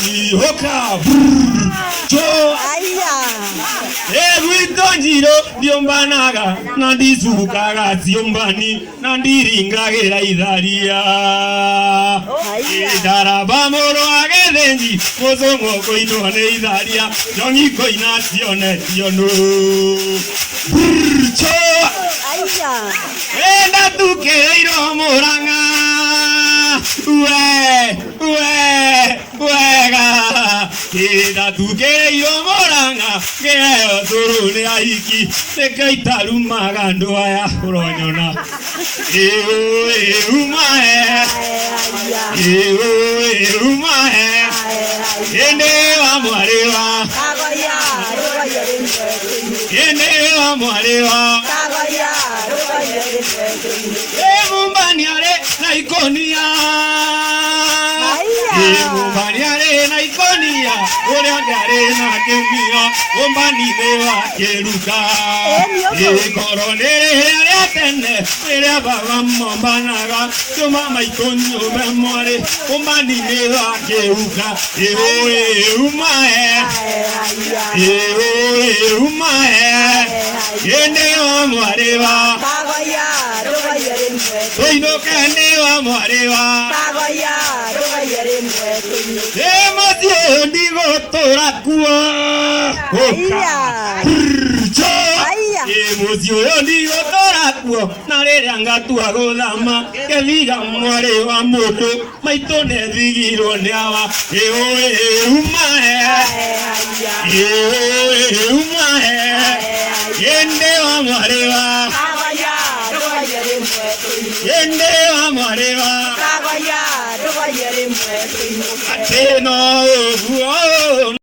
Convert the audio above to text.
Hoka Jo Aya Every donjiro Diombanaga Nandi Sukaga Ziombani Nandi Ringa Idaria Darabamoro Agedenji Mozongo Koino Idaria Jongi Koinazione Tiono Jo Aya Enda Tukeiro Moranga Uega Keda Tukeiro Moranga Keo Turune Aiki Sekaitaru Magandoaya Ronyona Umae Umae Ende Marewa Ende Marewa Mumbaniare na ikonia Mumbaniare na ikonia Oreangare na kemia Mumbani dewa keruka Koronere aretene Ere baba mumbanaga Tumama ikonyo memore Mumbani dewa keruka Umae Umae Yende wa mwarewa Oino kane wa mwarewa Emotio ndigo torakua Emotio ndigo torakua Nareanga tua godama Keviga mwarewa moto Maitone vigiro neawa Umae Umae Yende wa mwarewa Yende wa mwarewa Ateno